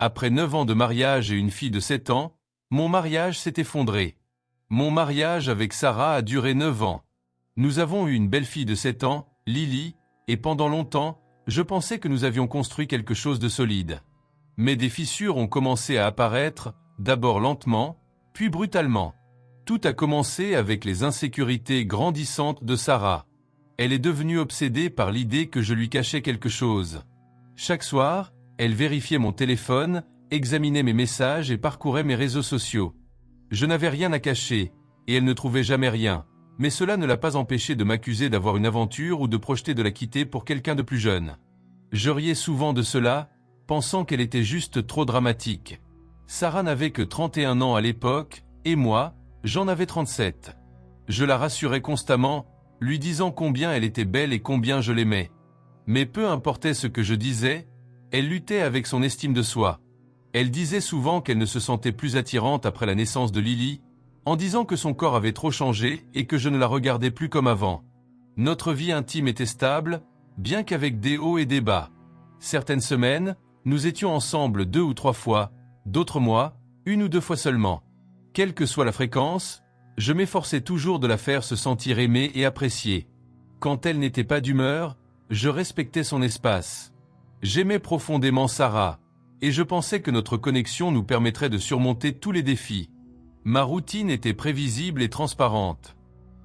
Après 9 ans de mariage et une fille de 7 ans, mon mariage s'est effondré. Mon mariage avec Sarah a duré 9 ans. Nous avons eu une belle fille de 7 ans, Lily, et pendant longtemps, je pensais que nous avions construit quelque chose de solide. Mais des fissures ont commencé à apparaître, d'abord lentement, puis brutalement. Tout a commencé avec les insécurités grandissantes de Sarah. Elle est devenue obsédée par l'idée que je lui cachais quelque chose. Chaque soir, elle vérifiait mon téléphone, examinait mes messages et parcourait mes réseaux sociaux. Je n'avais rien à cacher, et elle ne trouvait jamais rien, mais cela ne l'a pas empêchée de m'accuser d'avoir une aventure ou de projeter de la quitter pour quelqu'un de plus jeune. Je riais souvent de cela, pensant qu'elle était juste trop dramatique. Sarah n'avait que 31 ans à l'époque, et moi, j'en avais 37. Je la rassurais constamment, lui disant combien elle était belle et combien je l'aimais. Mais peu importait ce que je disais, elle luttait avec son estime de soi. Elle disait souvent qu'elle ne se sentait plus attirante après la naissance de Lily, en disant que son corps avait trop changé et que je ne la regardais plus comme avant. Notre vie intime était stable, bien qu'avec des hauts et des bas. Certaines semaines, nous étions ensemble 2 ou 3 fois, d'autres mois, 1 ou 2 fois seulement. Quelle que soit la fréquence, je m'efforçais toujours de la faire se sentir aimée et appréciée. Quand elle n'était pas d'humeur, je respectais son espace. J'aimais profondément Sarah, et je pensais que notre connexion nous permettrait de surmonter tous les défis. Ma routine était prévisible et transparente.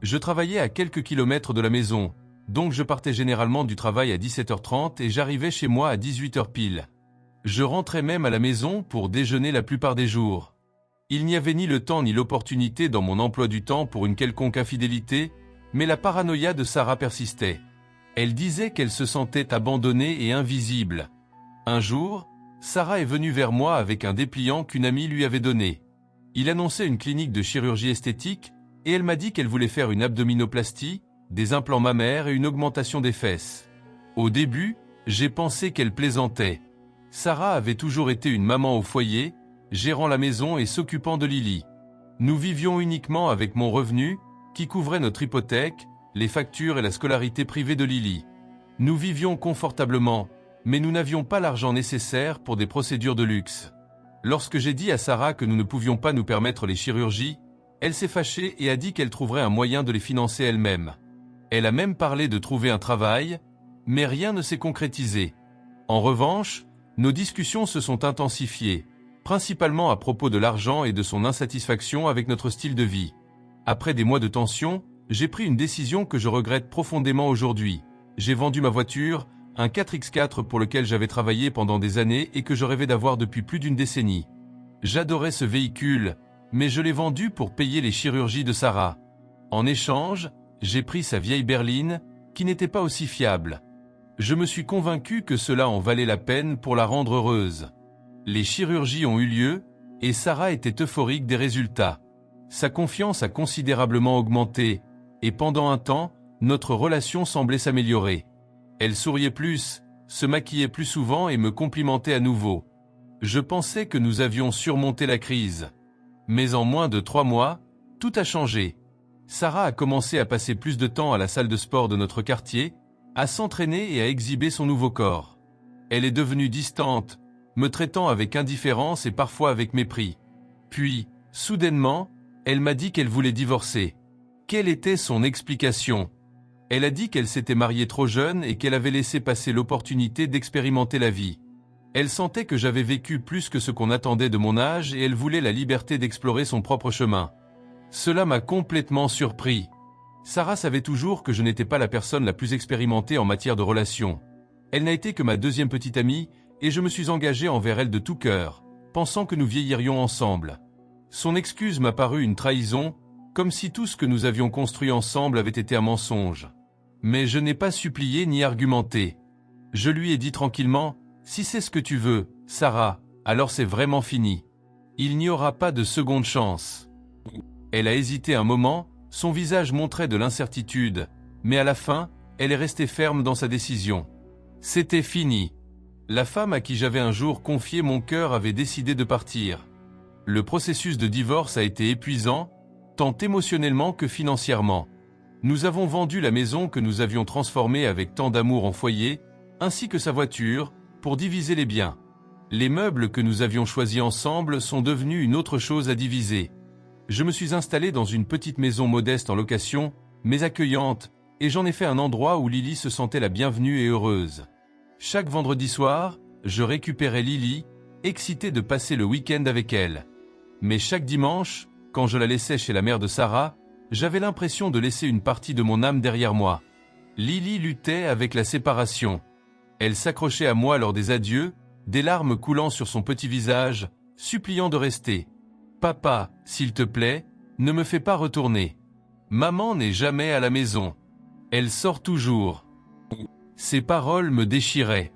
Je travaillais à quelques kilomètres de la maison, donc je partais généralement du travail à 17h30 et j'arrivais chez moi à 18h pile. Je rentrais même à la maison pour déjeuner la plupart des jours. Il n'y avait ni le temps ni l'opportunité dans mon emploi du temps pour une quelconque infidélité, mais la paranoïa de Sarah persistait. Elle disait qu'elle se sentait abandonnée et invisible. Un jour, Sarah est venue vers moi avec un dépliant qu'une amie lui avait donné. Il annonçait une clinique de chirurgie esthétique et elle m'a dit qu'elle voulait faire une abdominoplastie, des implants mammaires et une augmentation des fesses. Au début, j'ai pensé qu'elle plaisantait. Sarah avait toujours été une maman au foyer, gérant la maison et s'occupant de Lily. Nous vivions uniquement avec mon revenu, qui couvrait notre hypothèque, les factures et la scolarité privée de Lily. Nous vivions confortablement, mais nous n'avions pas l'argent nécessaire pour des procédures de luxe. Lorsque j'ai dit à Sarah que nous ne pouvions pas nous permettre les chirurgies, elle s'est fâchée et a dit qu'elle trouverait un moyen de les financer elle-même. Elle a même parlé de trouver un travail, mais rien ne s'est concrétisé. En revanche, nos discussions se sont intensifiées, principalement à propos de l'argent et de son insatisfaction avec notre style de vie. Après des mois de tension, j'ai pris une décision que je regrette profondément aujourd'hui. J'ai vendu ma voiture, un 4x4 pour lequel j'avais travaillé pendant des années et que je rêvais d'avoir depuis plus d'une décennie. J'adorais ce véhicule, mais je l'ai vendu pour payer les chirurgies de Sarah. En échange, j'ai pris sa vieille berline, qui n'était pas aussi fiable. Je me suis convaincu que cela en valait la peine pour la rendre heureuse. Les chirurgies ont eu lieu, et Sarah était euphorique des résultats. Sa confiance a considérablement augmenté, et pendant un temps, notre relation semblait s'améliorer. Elle souriait plus, se maquillait plus souvent et me complimentait à nouveau. Je pensais que nous avions surmonté la crise. Mais en moins de 3 mois, tout a changé. Sarah a commencé à passer plus de temps à la salle de sport de notre quartier, à s'entraîner et à exhiber son nouveau corps. Elle est devenue distante, me traitant avec indifférence et parfois avec mépris. Puis, soudainement, elle m'a dit qu'elle voulait divorcer. Quelle était son explication ? Elle a dit qu'elle s'était mariée trop jeune et qu'elle avait laissé passer l'opportunité d'expérimenter la vie. Elle sentait que j'avais vécu plus que ce qu'on attendait de mon âge et elle voulait la liberté d'explorer son propre chemin. Cela m'a complètement surpris. Sarah savait toujours que je n'étais pas la personne la plus expérimentée en matière de relations. Elle n'a été que ma deuxième petite amie et je me suis engagé envers elle de tout cœur, pensant que nous vieillirions ensemble. Son excuse m'a paru une trahison, comme si tout ce que nous avions construit ensemble avait été un mensonge. Mais je n'ai pas supplié ni argumenté. Je lui ai dit tranquillement, « Si c'est ce que tu veux, Sarah, alors c'est vraiment fini. Il n'y aura pas de seconde chance. » Elle a hésité un moment, son visage montrait de l'incertitude, mais à la fin, elle est restée ferme dans sa décision. C'était fini. La femme à qui j'avais un jour confié mon cœur avait décidé de partir. Le processus de divorce a été épuisant, tant émotionnellement que financièrement. Nous avons vendu la maison que nous avions transformée avec tant d'amour en foyer, ainsi que sa voiture, pour diviser les biens. Les meubles que nous avions choisis ensemble sont devenus une autre chose à diviser. Je me suis installé dans une petite maison modeste en location, mais accueillante, et j'en ai fait un endroit où Lily se sentait la bienvenue et heureuse. Chaque vendredi soir, je récupérais Lily, excité de passer le week-end avec elle. Mais chaque dimanche, quand je la laissais chez la mère de Sarah, j'avais l'impression de laisser une partie de mon âme derrière moi. Lily luttait avec la séparation. Elle s'accrochait à moi lors des adieux, des larmes coulant sur son petit visage, suppliant de rester. « Papa, s'il te plaît, ne me fais pas retourner. Maman n'est jamais à la maison. Elle sort toujours. » Ces paroles me déchiraient.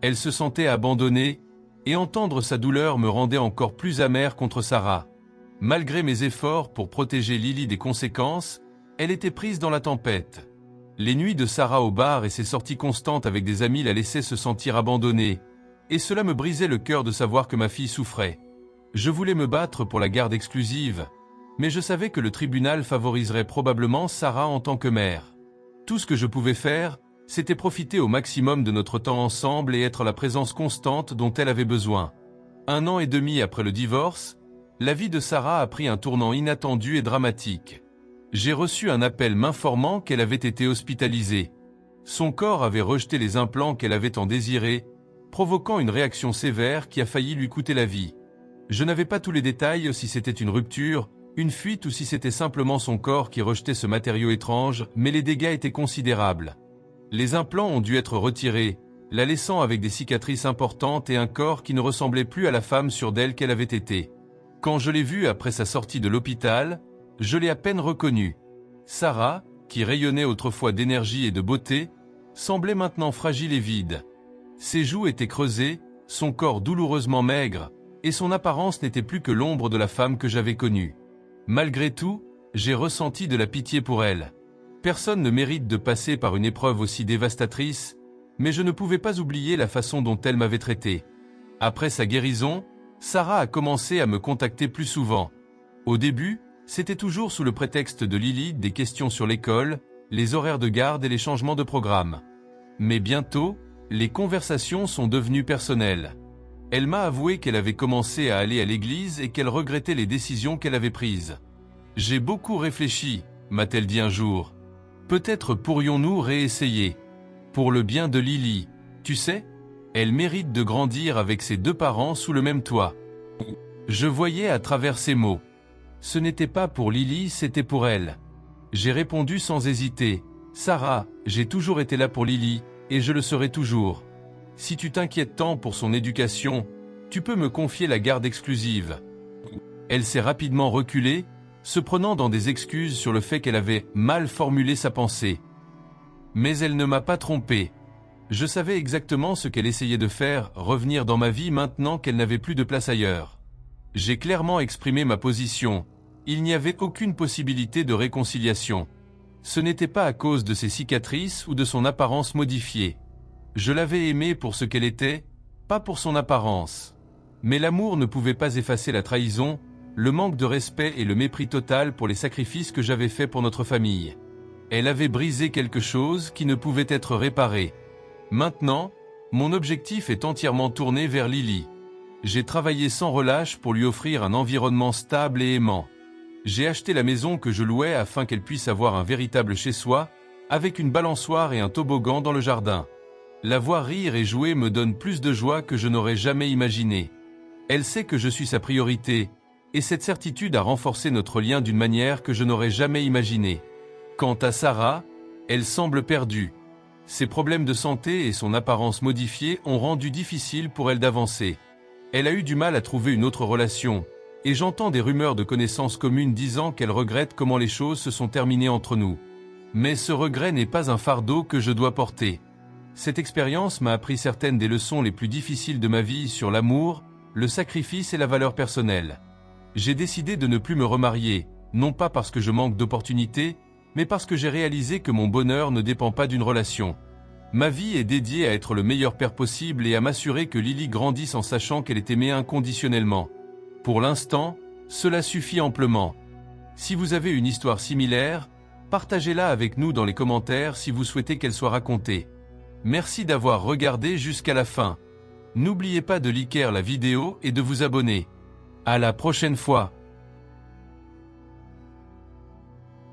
Elle se sentait abandonnée, et entendre sa douleur me rendait encore plus amer contre Sarah. Malgré mes efforts pour protéger Lily des conséquences, elle était prise dans la tempête. Les nuits de Sarah au bar et ses sorties constantes avec des amis la laissaient se sentir abandonnée, et cela me brisait le cœur de savoir que ma fille souffrait. Je voulais me battre pour la garde exclusive, mais je savais que le tribunal favoriserait probablement Sarah en tant que mère. Tout ce que je pouvais faire, c'était profiter au maximum de notre temps ensemble et être la présence constante dont elle avait besoin. 1 an et demi après le divorce, la vie de Sarah a pris un tournant inattendu et dramatique. J'ai reçu un appel m'informant qu'elle avait été hospitalisée. Son corps avait rejeté les implants qu'elle avait tant désirés, provoquant une réaction sévère qui a failli lui coûter la vie. Je n'avais pas tous les détails, si c'était une rupture, une fuite ou si c'était simplement son corps qui rejetait ce matériau étrange, mais les dégâts étaient considérables. Les implants ont dû être retirés, la laissant avec des cicatrices importantes et un corps qui ne ressemblait plus à la femme sûre d'elle qu'elle avait été. Quand je l'ai vue après sa sortie de l'hôpital, je l'ai à peine reconnue. Sarah, qui rayonnait autrefois d'énergie et de beauté, semblait maintenant fragile et vide. Ses joues étaient creusées, son corps douloureusement maigre, et son apparence n'était plus que l'ombre de la femme que j'avais connue. Malgré tout, j'ai ressenti de la pitié pour elle. Personne ne mérite de passer par une épreuve aussi dévastatrice, mais je ne pouvais pas oublier la façon dont elle m'avait traité. Après sa guérison, Sarah a commencé à me contacter plus souvent. Au début, c'était toujours sous le prétexte de Lily, des questions sur l'école, les horaires de garde et les changements de programme. Mais bientôt, les conversations sont devenues personnelles. Elle m'a avoué qu'elle avait commencé à aller à l'église et qu'elle regrettait les décisions qu'elle avait prises. « J'ai beaucoup réfléchi », m'a-t-elle dit un jour. « Peut-être pourrions-nous réessayer. Pour le bien de Lily, tu sais, elle mérite de grandir avec ses 2 parents sous le même toit. » Je voyais à travers ces mots. Ce n'était pas pour Lily, c'était pour elle. J'ai répondu sans hésiter. « Sarah, j'ai toujours été là pour Lily, et je le serai toujours. Si tu t'inquiètes tant pour son éducation, tu peux me confier la garde exclusive. » Elle s'est rapidement reculée, se prenant dans des excuses sur le fait qu'elle avait mal formulé sa pensée. Mais elle ne m'a pas trompé. Je savais exactement ce qu'elle essayait de faire, revenir dans ma vie maintenant qu'elle n'avait plus de place ailleurs. J'ai clairement exprimé ma position. Il n'y avait aucune possibilité de réconciliation. Ce n'était pas à cause de ses cicatrices ou de son apparence modifiée. Je l'avais aimée pour ce qu'elle était, pas pour son apparence. Mais l'amour ne pouvait pas effacer la trahison, le manque de respect et le mépris total pour les sacrifices que j'avais faits pour notre famille. Elle avait brisé quelque chose qui ne pouvait être réparé. Maintenant, mon objectif est entièrement tourné vers Lily. J'ai travaillé sans relâche pour lui offrir un environnement stable et aimant. J'ai acheté la maison que je louais afin qu'elle puisse avoir un véritable chez-soi, avec une balançoire et un toboggan dans le jardin. La voir rire et jouer me donne plus de joie que je n'aurais jamais imaginé. Elle sait que je suis sa priorité, et cette certitude a renforcé notre lien d'une manière que je n'aurais jamais imaginée. Quant à Sarah, elle semble perdue. Ses problèmes de santé et son apparence modifiée ont rendu difficile pour elle d'avancer. Elle a eu du mal à trouver une autre relation, et j'entends des rumeurs de connaissances communes disant qu'elle regrette comment les choses se sont terminées entre nous. Mais ce regret n'est pas un fardeau que je dois porter. Cette expérience m'a appris certaines des leçons les plus difficiles de ma vie sur l'amour, le sacrifice et la valeur personnelle. J'ai décidé de ne plus me remarier, non pas parce que je manque d'opportunités, mais parce que j'ai réalisé que mon bonheur ne dépend pas d'une relation. Ma vie est dédiée à être le meilleur père possible et à m'assurer que Lily grandisse en sachant qu'elle est aimée inconditionnellement. Pour l'instant, cela suffit amplement. Si vous avez une histoire similaire, partagez-la avec nous dans les commentaires si vous souhaitez qu'elle soit racontée. Merci d'avoir regardé jusqu'à la fin. N'oubliez pas de liker la vidéo et de vous abonner. À la prochaine fois.